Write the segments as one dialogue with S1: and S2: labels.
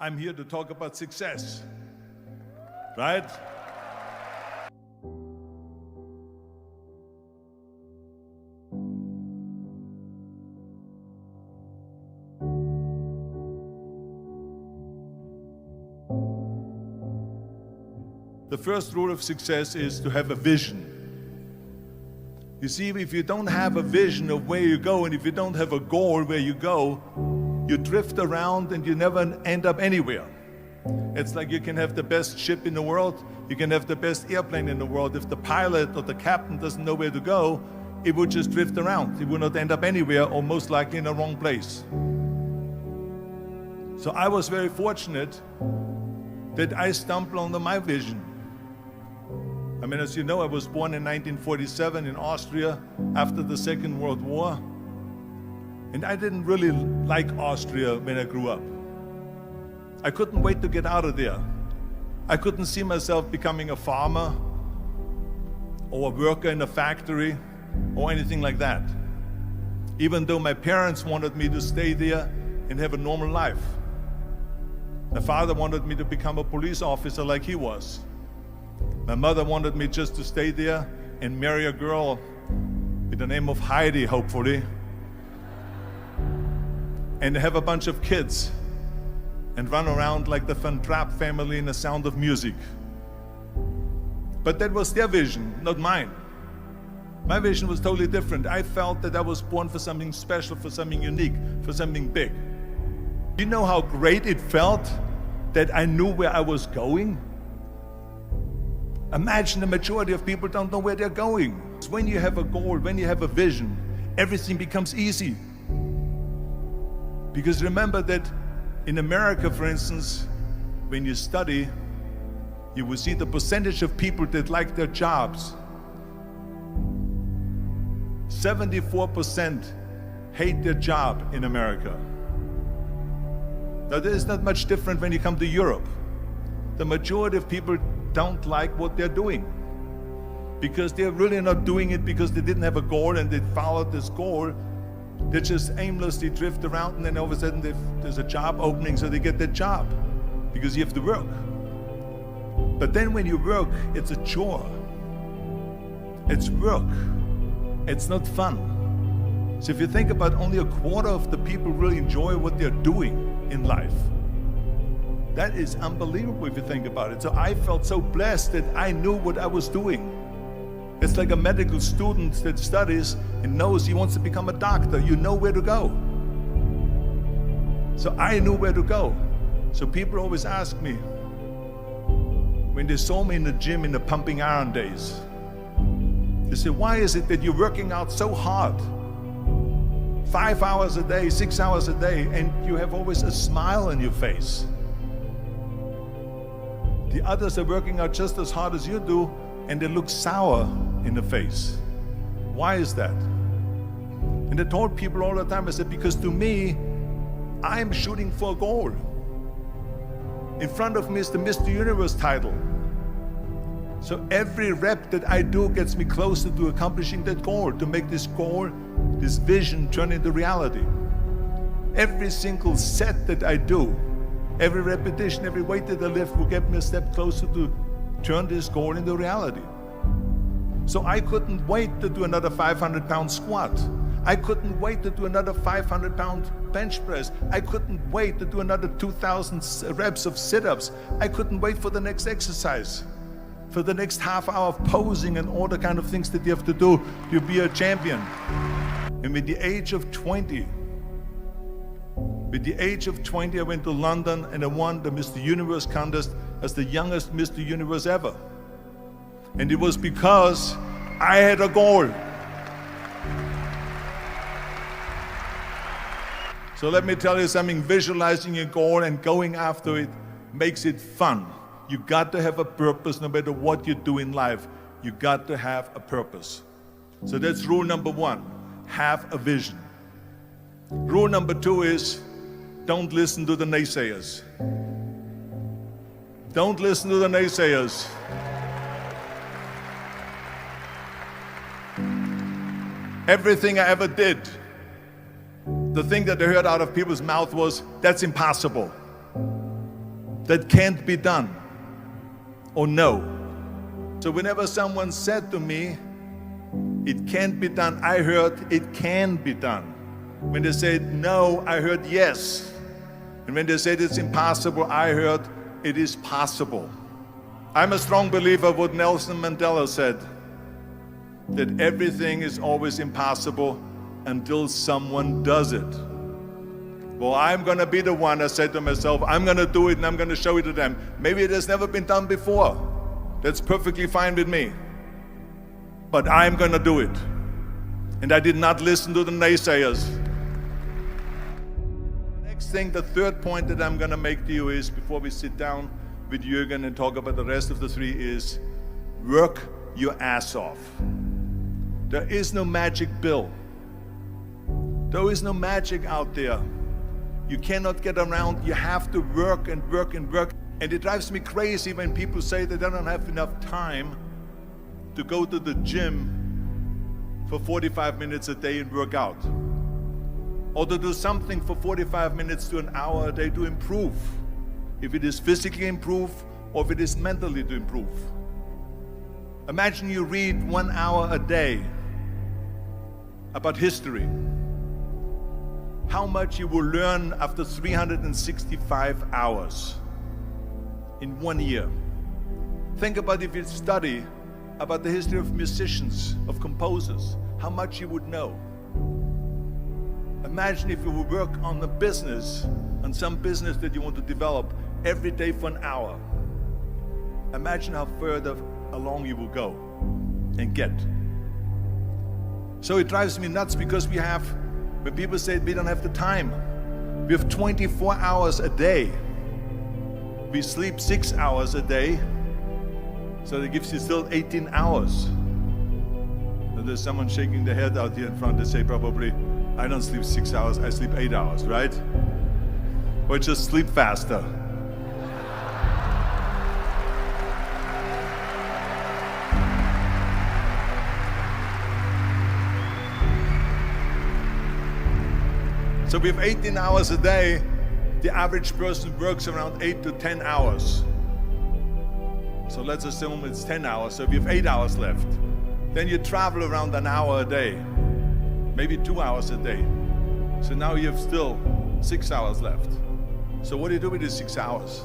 S1: I'm here to talk about success, right? The first rule of success is to have a vision. You see, if you don't have a vision of where you go, and if you don't have a goal where you go, you drift around and you never end up anywhere. It's like you can have the best ship in the world, you can have the best airplane in the world. If the pilot or the captain doesn't know where to go, it would just drift around. It would not end up anywhere, or most likely in the wrong place. So I was very fortunate that I stumbled onto my vision. I mean, as you know, I was born in 1947 in Austria after the Second World War. And I didn't really like Austria when I grew up. I couldn't wait to get out of there. I couldn't see myself becoming a farmer or a worker in a factory or anything like that. Even though my parents wanted me to stay there and have a normal life. My father wanted me to become a police officer like he was. My mother wanted me just to stay there and marry a girl with the name of Heidi, hopefully, and have a bunch of kids and run around like the Van Trapp family in The Sound of Music. But that was their vision, not mine. My vision was totally different. I felt that I was born for something special, for something unique, for something big. You know how great it felt that I knew where I was going? Imagine the majority of people don't know where they're going. When you have a goal, when you have a vision, everything becomes easy. Because remember that in America, for instance, when you study, you will see the percentage of people that like their jobs. 74% hate their job in America. Now, there is not much different when you come to Europe. The majority of people don't like what they're doing because they're really not doing it because they didn't have a goal and they followed this goal. They just aimlessly drift around, and then all of a sudden there's a job opening, so they get that job because you have to work. But then when you work, it's a chore. It's work. It's not fun. So if you think about, only a quarter of the people really enjoy what they're doing in life. That is unbelievable if you think about it. So I felt so blessed that I knew what I was doing. It's like a medical student that studies and knows he wants to become a doctor. You know where to go. So I knew where to go. So people always ask me, when they saw me in the gym in the pumping iron days, they say, why is it that you're working out so hard? 5 hours a day, 6 hours a day, and you have always a smile on your face. The others are working out just as hard as you do, and they look sour in the face. Why is that? And I told people all the time, I said, because to me, I'm shooting for a goal. In front of me is the Mr. Universe title. So every rep that I do gets me closer to accomplishing that goal, to make this goal, this vision, turn into reality. Every single set that I do, every repetition, every weight that I lift will get me a step closer to turn this goal into reality. So I couldn't wait to do another 500-pound squat. I couldn't wait to do another 500-pound bench press. I couldn't wait to do another 2,000 reps of sit-ups. I couldn't wait for the next exercise, for the next half hour of posing and all the kind of things that you have to do to be a champion. And with the age of 20, I went to London and I won the Mr. Universe contest as the youngest Mr. Universe ever. And it was because I had a goal. So let me tell you something, visualizing a goal and going after it makes it fun. You got to have a purpose no matter what you do in life. You got to have a purpose. So that's rule number one, have a vision. Rule number two is, don't listen to the naysayers. Don't listen to the naysayers. Everything I ever did, the thing that I heard out of people's mouth was, that's impossible. that can't be done or no. So whenever someone said to me, it can't be done, I heard it can be done. When they said no, I heard yes. And when they said it's impossible, I heard it is possible. I'm a strong believer of what Nelson Mandela said, that everything is always impossible until someone does it. Well, I'm going to be the one, I said to myself, I'm going to do it and I'm going to show it to them. Maybe it has never been done before. That's perfectly fine with me. But I'm going to do it. And I did not listen to the naysayers. The next thing, the third point that I'm going to make to you is, before we sit down with Jürgen and talk about the rest of the three, is work your ass off. There is no magic pill. There is no magic out there. You cannot get around. You have to work and work and work. And it drives me crazy when people say they don't have enough time to go to the gym for 45 minutes a day and work out. Or to do something for 45 minutes to an hour a day to improve. If it is physically improve or if it is mentally to improve. Imagine you read 1 hour a day about history. How much you will learn after 365 hours in 1 year. Think about if you study about the history of musicians, of composers, how much you would know. Imagine if you would work on a business, on some business that you want to develop every day for an hour. Imagine how further along you will go and get. So it drives me nuts because when people say we don't have the time, we have 24 hours a day. We sleep 6 hours a day, so that gives you still 18 hours. And there's someone shaking their head out here in front. They say probably, I don't sleep 6 hours, I sleep 8 hours, right? Or just sleep faster. So we have 18 hours a day. The average person works around 8 to 10 hours. So let's assume it's 10 hours, so we have 8 hours left. Then you travel around an hour a day, maybe 2 hours a day. So now you have still 6 hours left. So what do you do with these 6 hours?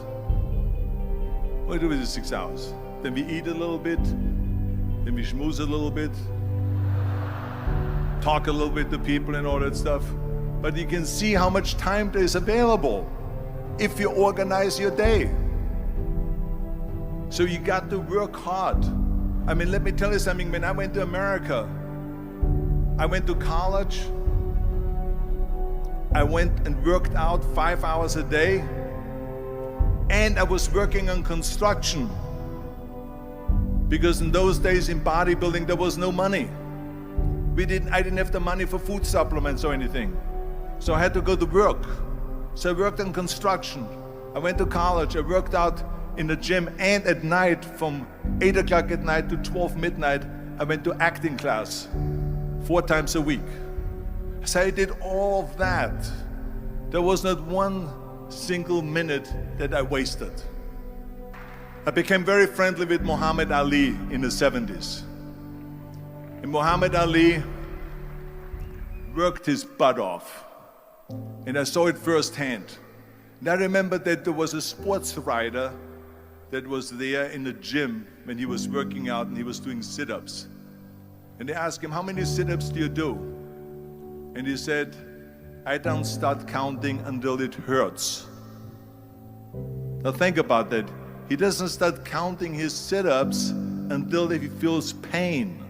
S1: What do you do with these 6 hours? Then we eat a little bit, then we schmooze a little bit, talk a little bit to people and all that stuff. But you can see how much time there is available if you organize your day. So you got to work hard. I mean, let me tell you something. When I went to America, I went to college. I went and worked out 5 hours a day. And I was working on construction. Because in those days in bodybuilding, there was no money. I didn't have the money for food supplements or anything. So I had to go to work. So I worked on construction. I went to college. I worked out in the gym, and at night from 8 o'clock at night to 12 midnight, I went to acting class 4 times a week. So I did all of that. There was not one single minute that I wasted. I became very friendly with Muhammad Ali in the 70s. And Muhammad Ali worked his butt off. And I saw it firsthand. And I remember that there was a sports writer that was there in the gym when he was working out and he was doing sit-ups. And they asked him, how many sit-ups do you do? And he said, I don't start counting until it hurts. Now think about that. He doesn't start counting his sit-ups until he feels pain.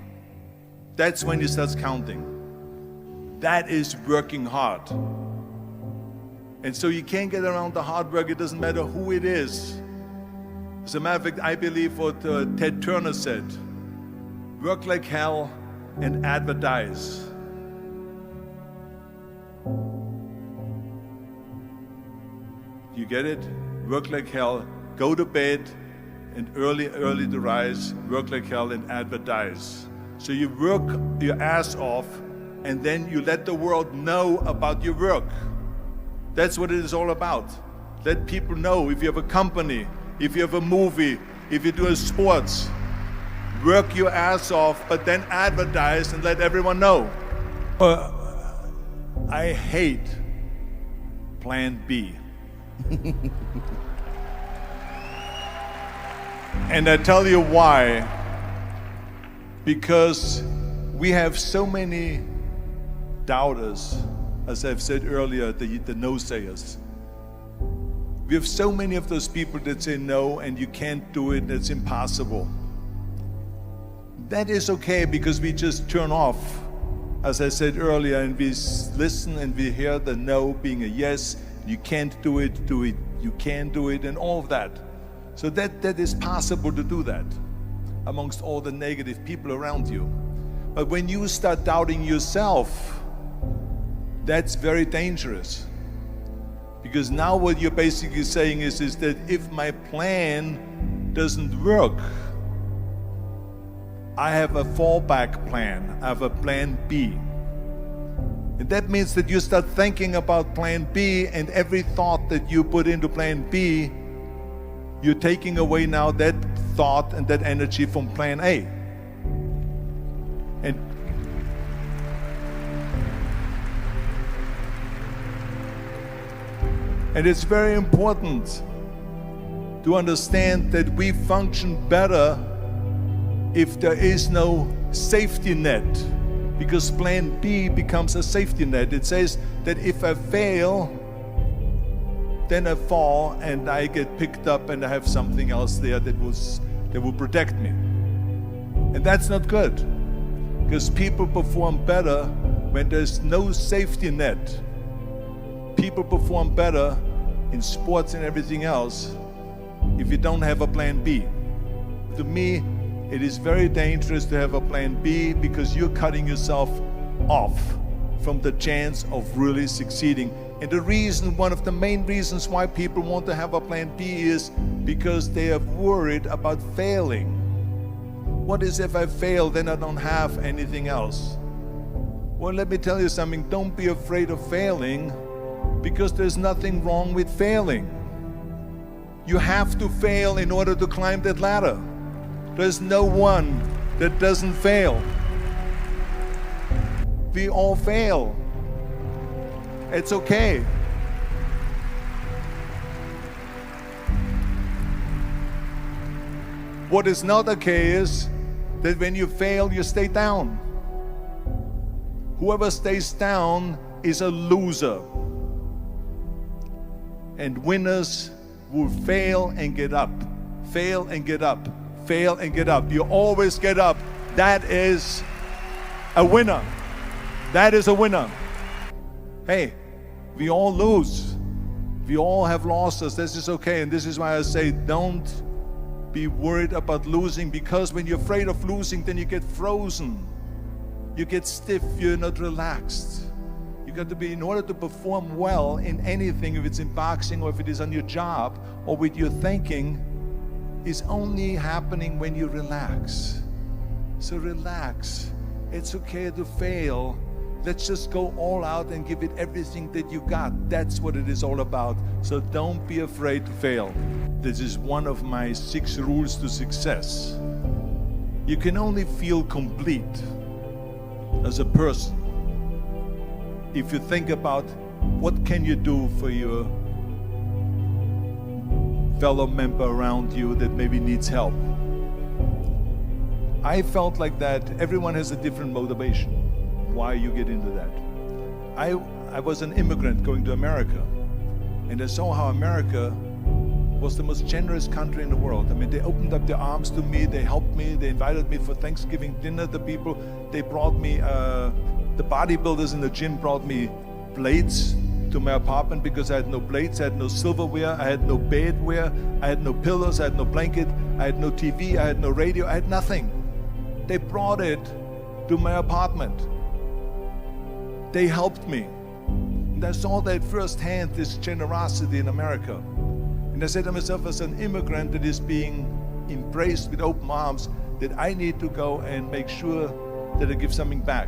S1: That's when he starts counting. That is working hard. And so you can't get around the hard work. It doesn't matter who it is. As a matter of fact, I believe what Ted Turner said, work like hell and advertise. You get it? Work like hell, go to bed, and early to rise, work like hell and advertise. So you work your ass off, and then you let the world know about your work. That's what it is all about. Let people know. If you have a company, if you have a movie, if you do a sports, work your ass off, but then advertise and let everyone know. I hate plan B. And I tell you why. Because we have so many doubters, as I've said earlier, the no-sayers. We have so many of those people that say no and you can't do it, it's impossible. That is okay because we just turn off, as I said earlier, and we listen and we hear the no being a yes. You can't do it, you can do it, and all of that. So that is possible to do that amongst all the negative people around you. But when you start doubting yourself, that's very dangerous. Because now what you're basically saying is that if my plan doesn't work, I have a fallback plan, I have a plan B. And that means that you start thinking about plan B, and every thought that you put into plan B, you're taking away now that thought and that energy from plan A. And it's very important to understand that we function better if there is no safety net, because plan B becomes a safety net. It says that if I fail, then I fall and I get picked up and I have something else there that will protect me. And that's not good, because people perform better when there's no safety net. People perform better in sports and everything else if you don't have a plan B. To me, it is very dangerous to have a plan B, because you're cutting yourself off from the chance of really succeeding. And the reason, one of the main reasons why people want to have a plan B is because they are worried about failing. What is if I fail, then I don't have anything else? Well, let me tell you something, don't be afraid of failing, because there's nothing wrong with failing. You have to fail in order to climb that ladder. There's no one that doesn't fail. We all fail. It's okay. What is not okay is that when you fail, you stay down. Whoever stays down is a loser. And winners will fail and get up, fail and get up, fail and get up. You always get up. That is a winner. That is a winner. Hey, we all lose. We all have losses. This is okay. And this is why I say don't be worried about losing, because when you're afraid of losing, then you get frozen. You get stiff. You're not relaxed. You got to be, in order to perform well in anything, if it's in boxing or if it is on your job or with your thinking, is only happening when you relax. So relax. It's okay to fail. Let's just go all out and give it everything that you got. That's what it is all about. So don't be afraid to fail. This is one of my 6 rules to success. You can only feel complete as a person if you think about what can you do for your fellow member around you that maybe needs help. I felt like that everyone has a different motivation why you get into that. I was an immigrant going to America, and I saw how America was the most generous country in the world. I mean, they opened up their arms to me, they helped me, they invited me for Thanksgiving dinner. The people, they brought me, the bodybuilders in the gym brought me plates to my apartment because I had no plates, I had no silverware, I had no bedware, I had no pillows, I had no blanket, I had no TV, I had no radio, I had nothing. They brought it to my apartment. They helped me. And I saw that firsthand, this generosity in America. And I said to myself, as an immigrant that is being embraced with open arms, that I need to go and make sure that I give something back.